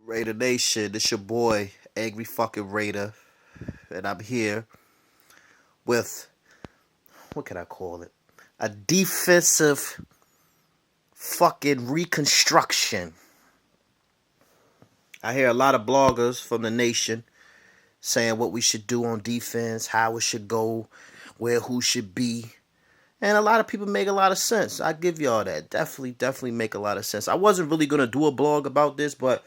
Raider Nation, this your boy, Angry fucking Raider, and I'm here with, what can I call it? A defensive fucking reconstruction. I hear a lot of bloggers from the nation saying what we should do on defense, how it should go, where who should be. And a lot of people make a lot of sense. I give y'all that. Definitely make a lot of sense. I wasn't really going to do a blog about this, but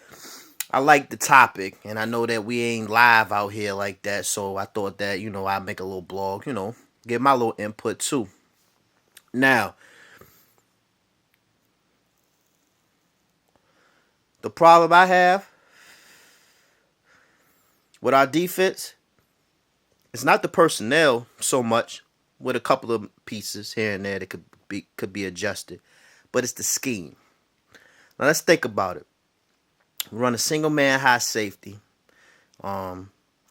I like the topic, and I know that we ain't live out here like that, so I thought that, I'd make a little blog, give my little input too. Now, the problem I have with our defense is not the personnel so much, with a couple of pieces here and there that could be adjusted, but it's the scheme. Now let's think about it. We run a single man high safety. A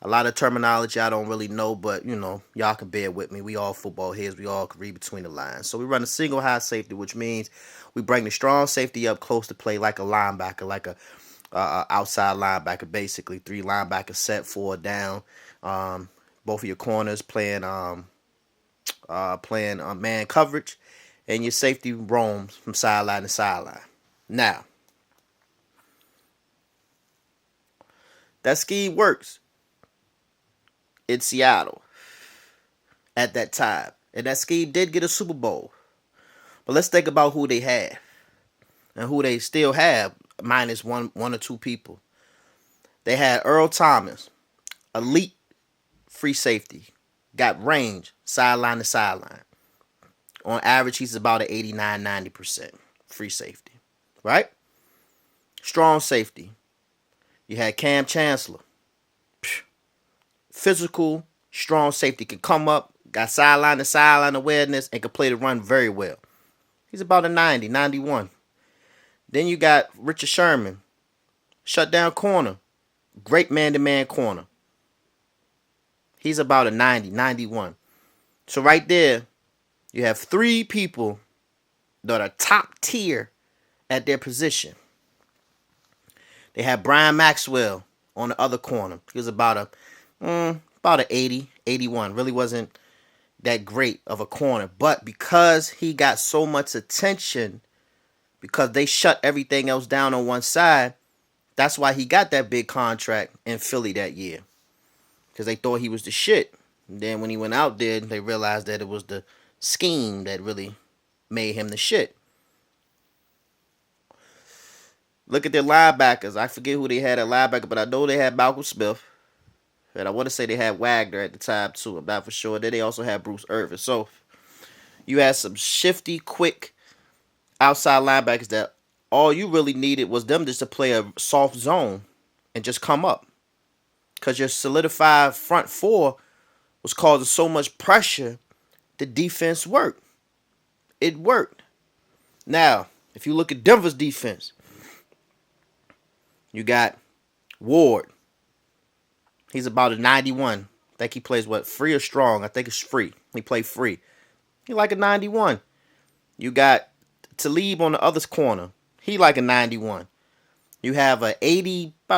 lot of terminology I don't really know, but y'all can bear with me. We all football heads. We all can read between the lines. So we run a single high safety, which means we bring the strong safety up close to play like a linebacker, like a outside linebacker, basically 3 linebackers set, 4 down. Both of your corners playing man coverage, and your safety roams from sideline to sideline. Now, that scheme works in Seattle at that time. And that scheme did get a Super Bowl. But let's think about who they had and who they still have, minus one or two people. They had Earl Thomas, elite free safety, got range, sideline to sideline. On average, he's about an 89-90% free safety, right? Strong safety. You had Cam Chancellor. Physical, strong safety, can come up, got sideline to sideline awareness, and can play the run very well. He's about a 90, 91. Then you got Richard Sherman, shutdown corner, great man-to-man corner. He's about a 90, 91. So right there, you have 3 people that are top tier at their position. They had Brian Maxwell on the other corner. He was about a 80, 81. Really wasn't that great of a corner. But because he got so much attention, because they shut everything else down on one side, that's why he got that big contract in Philly that year. Because they thought he was the shit. And then when he went out there, they realized that it was the scheme that really made him the shit. Look at their linebackers. I forget who they had at linebacker, but I know they had Malcolm Smith. And I want to say they had Wagner at the time, too. I'm not for sure. Then they also had Bruce Irvin. So you had some shifty, quick outside linebackers that all you really needed was them just to play a soft zone and just come up. Because your solidified front 4 was causing so much pressure, the defense worked. It worked. Now, if you look at Denver's defense, you got Ward. He's about a 91. I think he plays free or strong? I think it's free. He played free. He like a 91. You got Talib on the other corner. He like a 91. You have about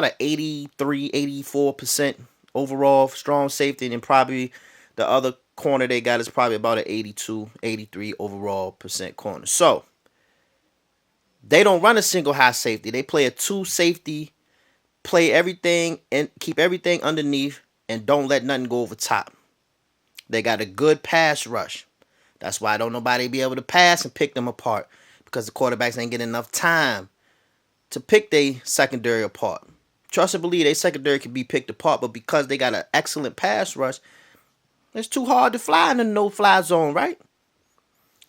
an 83, 84% overall strong safety, and then probably the other corner they got is probably about an 82, 83 overall percent corner. So they don't run a single high safety. They play a 2 safety, play everything and keep everything underneath, and don't let nothing go over top. They got a good pass rush. That's why don't nobody be able to pass and pick them apart, because the quarterbacks ain't getting enough time to pick their secondary apart. Trust and believe their secondary can be picked apart, but because they got an excellent pass rush, it's too hard to fly in the no-fly zone, right?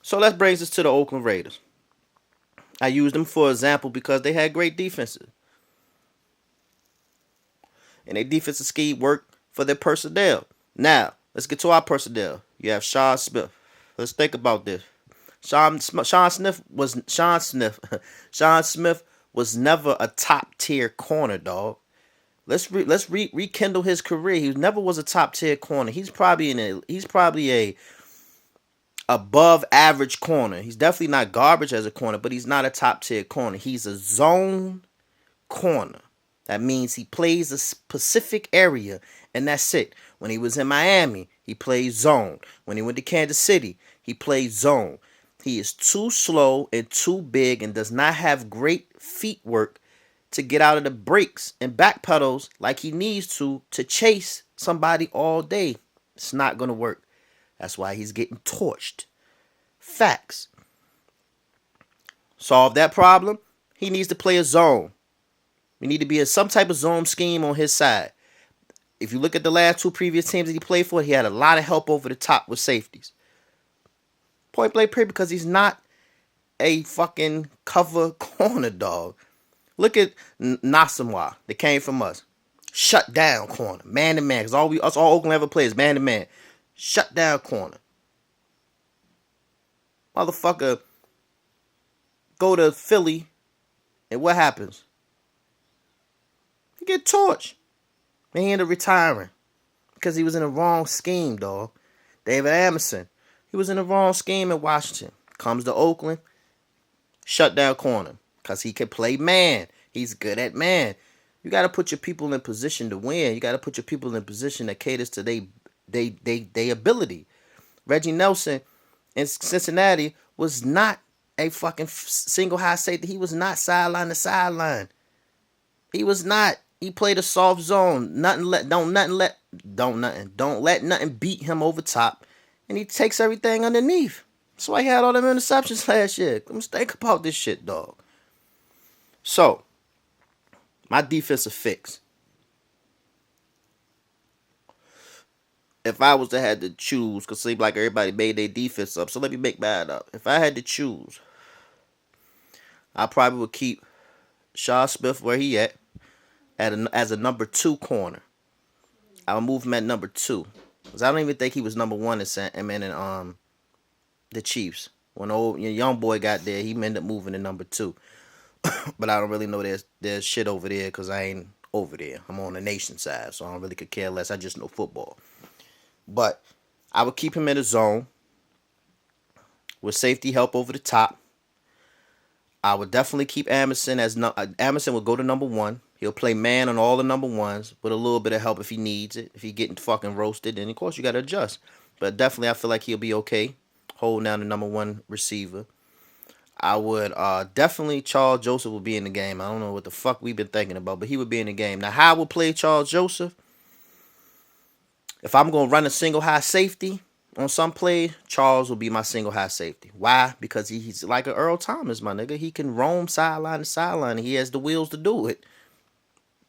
So that brings us to the Oakland Raiders. I use them for example because they had great defenses. And their defensive scheme worked for their personnel. Now, let's get to our personnel. You have Sean Smith. Let's think about this. Sean Smith was never a top tier corner, dog. Let's rekindle his career. He never was a top tier corner. He's probably a above average corner. He's definitely not garbage as a corner, but he's not a top tier corner. He's a zone corner. That means he plays a specific area, and that's it. When he was in Miami, he played zone. When he went to Kansas City, he played zone. He is too slow and too big and does not have great feet work to get out of the brakes and back pedals like he needs to chase somebody all day. It's not going to work. That's why he's getting torched. Facts. Solve that problem. He needs to play a zone. We need to be some type of zone scheme on his side. If you look at the last two previous teams that he played for, he had a lot of help over the top with safeties. Point blank period, because he's not a fucking cover corner dog. Look at Nasamwa that came from us. Shut down corner. Man to man. Because all Oakland ever plays man to man. Shut down corner. Motherfucker go to Philly and what happens? He get torched. And he ended up retiring. Because he was in the wrong scheme, dog. David Amerson. He was in the wrong scheme in Washington. Comes to Oakland. Shut down corner. Because he can play man. He's good at man. You got to put your people in position to win. You got to put your people in position that caters to their ability. Reggie Nelson in Cincinnati was not a fucking single high safety. He was not sideline to sideline. He was not. He played a soft zone. Don't let nothing beat him over top. And he takes everything underneath. That's why he had all them interceptions last year. Let's think about this shit, dog. So, my defensive fix. If I was to have to choose, because it seems like everybody made their defense up, so let me make mine up. If I had to choose, I probably would keep Shaw Smith where he as a number 2 corner. I would move him at number 2. Because I don't even think he was number 1 in the Chiefs. When the young boy got there, he ended up moving to number 2. But I don't really know there's shit over there because I ain't over there. I'm on the nation side, so I don't really could care less. I just know football. But I would keep him in the zone with safety help over the top. I would definitely keep Amerson Amerson would go to number 1. He'll play man on all the number 1s with a little bit of help if he needs it. If he getting fucking roasted, then of course you got to adjust. But definitely I feel like he'll be okay holding down the number 1 receiver. I would definitely Charles Joseph will be in the game. I don't know what the fuck we've been thinking about, but he would be in the game. Now, how I would play Charles Joseph? If I'm going to run a single high safety on some play, Charles will be my single high safety. Why? Because he's like an Earl Thomas, my nigga. He can roam sideline to sideline, and he has the wheels to do it.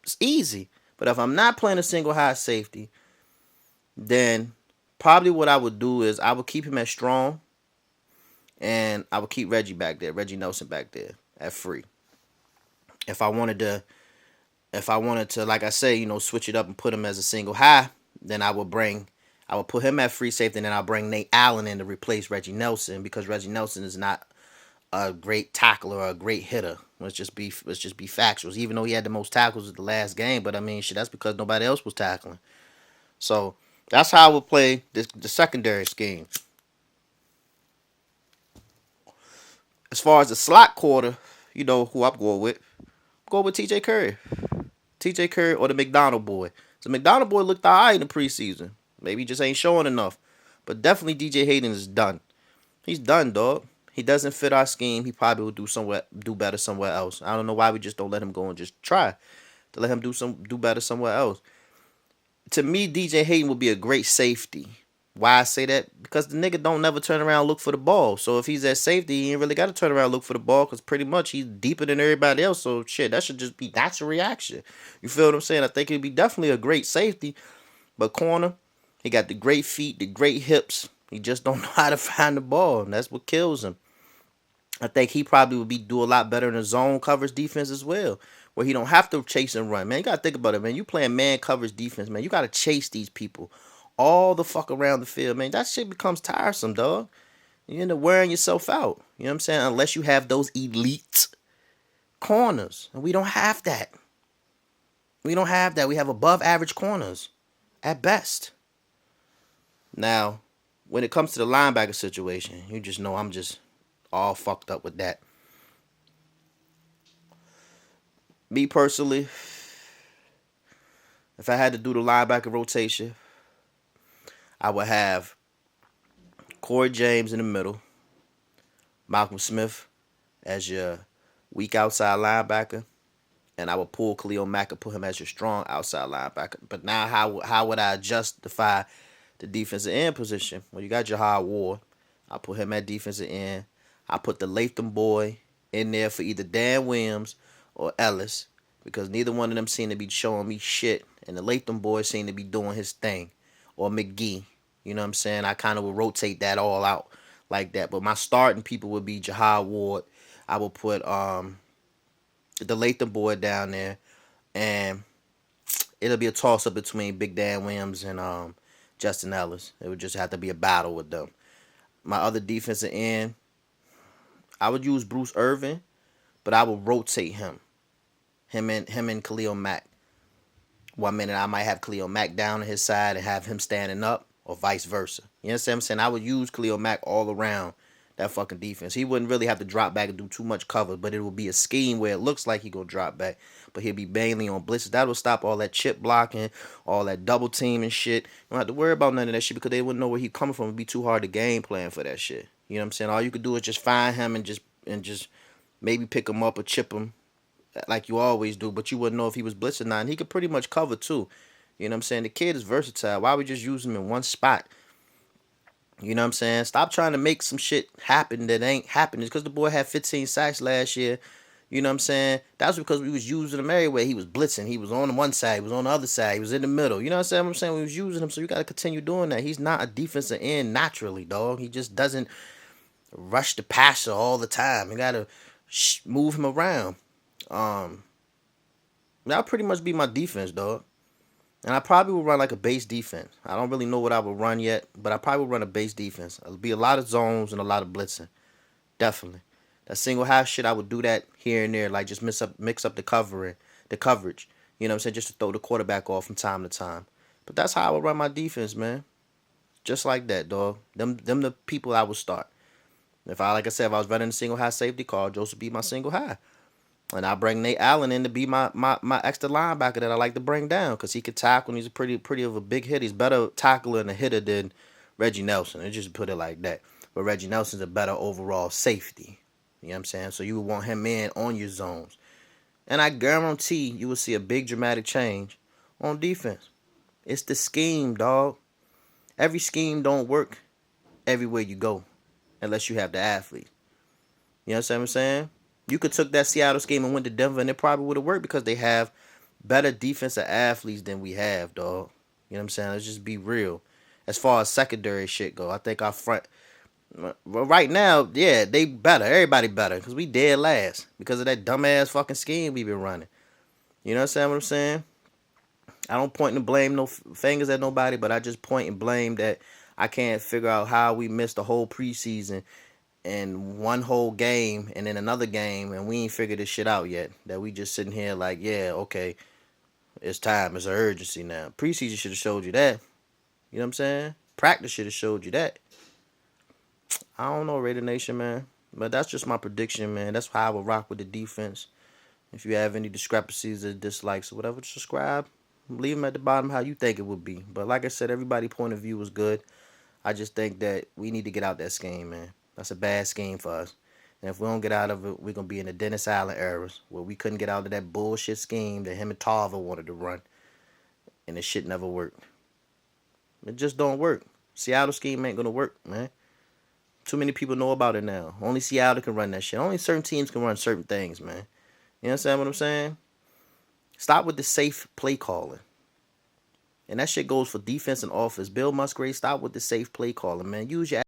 It's easy. But if I'm not playing a single high safety, then probably what I would do is I would keep him at strong. And I would keep Reggie Nelson back there at free. If I wanted to, like I say, switch it up and put him as a single high, then I would put him at free safety, and then I'll bring Nate Allen in to replace Reggie Nelson because Reggie Nelson is not a great tackler or a great hitter. Let's just be factual. Even though he had the most tackles at the last game, but I mean, shit, that's because nobody else was tackling. So that's how I would play the secondary scheme. As far as the slot quarter, you know who I'm going with. I'm going with TJ Curry. TJ Curry or the McDonald boy. The McDonald boy looked alright in the preseason. Maybe he just ain't showing enough. But definitely DJ Hayden is done. He's done, dog. He doesn't fit our scheme. He probably will do better somewhere else. I don't know why we just don't let him go and just try to let him do better somewhere else. To me, DJ Hayden would be a great safety. Why I say that? Because the nigga don't never turn around and look for the ball. So if he's at safety, he ain't really got to turn around and look for the ball because pretty much he's deeper than everybody else. So shit, that should just be natural reaction. You feel what I'm saying? I think it'd be definitely a great safety. But corner, he got the great feet, the great hips. He just don't know how to find the ball, and that's what kills him. I think he probably would do a lot better in a zone coverage defense as well, where he don't have to chase and run. Man, you got to think about it, man. You playing man coverage defense, man. You got to chase these people all the fuck around the field, man. That shit becomes tiresome, dog. You end up wearing yourself out. You know what I'm saying? Unless you have those elite corners. And we don't have that. We don't have that. We have above average corners at best. Now, when it comes to the linebacker situation, you just know I'm just all fucked up with that. Me personally, If I had to do the linebacker rotation, I would have Corey James in the middle, Malcolm Smith as your weak outside linebacker, and I would pull Khalil Mack and put him as your strong outside linebacker. But now, how would I justify the defensive end position? Well, you got Jahad Ward. I put him at defensive end. I put the Latham boy in there for either Dan Williams or Ellis because neither one of them seem to be showing me shit, and the Latham boy seemed to be doing his thing, or McGee. You know what I'm saying? I kind of would rotate that all out like that. But my starting people would be Jahad Ward. I will put the Latham boy down there, and it'll be a toss up between Big Dan Williams and Justin Ellis. It would just have to be a battle with them. My other defensive end, I would use Bruce Irvin, but I would rotate him. Him and Khalil Mack. 1 minute I might have Khalil Mack down on his side and have him standing up, or vice versa. You know what I'm saying? I would use Khalil Mack all around that fucking defense. He wouldn't really have to drop back and do too much cover, but it would be a scheme where it looks like he gonna drop back, but he'll be mainly on blitzes. That will stop all that chip blocking, all that double team and shit. You don't have to worry about none of that shit because they wouldn't know where he coming from. It'd be too hard to game plan for that shit. You know what I'm saying? All you could do is just find him and just maybe pick him up or chip him like you always do, but you wouldn't know if he was blitzing or not. And he could pretty much cover too. You know what I'm saying? The kid is versatile. Why we just use him in one spot? You know what I'm saying? Stop trying to make some shit happen that ain't happening. It's because the boy had 15 sacks last year. You know what I'm saying? That's because we was using him everywhere. He was blitzing. He was on one side. He was on the other side. He was in the middle. You know what I'm saying? We was using him, so you got to continue doing that. He's not a defensive end naturally, dog. He just doesn't rush the passer all the time. You got to move him around. That'll pretty much be my defense, dog. And I probably would run like a base defense. I don't really know what I would run yet, but I probably would run a base defense. It'll be a lot of zones and a lot of blitzing. Definitely. That single half shit, I would do that here and there, like just mix up the coverage. You know what I'm saying? Just to throw the quarterback off from time to time. But that's how I would run my defense, man. Just like that, dog. Them the people I would start. Like I said, if I was running a single high safety, Carl Joseph be my single high. And I bring Nate Allen in to be my extra linebacker that I like to bring down because he could tackle and he's a pretty of a big hit. He's better tackler and a hitter than Reggie Nelson. I just put it like that. But Reggie Nelson's a better overall safety. You know what I'm saying? So you would want him in on your zones. And I guarantee you will see a big dramatic change on defense. It's the scheme, dog. Every scheme don't work everywhere you go unless you have the athlete. You know what I'm saying? You could took that Seattle scheme and went to Denver, and it probably would have worked because they have better defensive athletes than we have, dog. You know what I'm saying? Let's just be real. As far as secondary shit go, I think our front right now, yeah, they better. Everybody better because we dead last because of that dumbass fucking scheme we been running. You know what I'm saying? I don't point and blame no fingers at nobody, but I just point and blame that I can't figure out how we missed the whole preseason and one whole game and then another game and we ain't figured this shit out yet. That we just sitting here like, yeah, okay, it's time. It's an urgency now. Preseason should have showed you that. You know what I'm saying? Practice should have showed you that. I don't know, Raider Nation, man. But that's just my prediction, man. That's how I would rock with the defense. If you have any discrepancies or dislikes or whatever, subscribe. Leave them at the bottom how you think it would be. But like I said, everybody's point of view was good. I just think that we need to get out that scheme, man. That's a bad scheme for us. And if we don't get out of it, we're going to be in the Dennis Allen eras where we couldn't get out of that bullshit scheme that him and Tarver wanted to run. And the shit never worked. It just don't work. Seattle scheme ain't going to work, man. Too many people know about it now. Only Seattle can run that shit. Only certain teams can run certain things, man. You understand what I'm saying? Stop with the safe play calling. And that shit goes for defense and offense. Bill Musgrave, stop with the safe play calling, man. Use your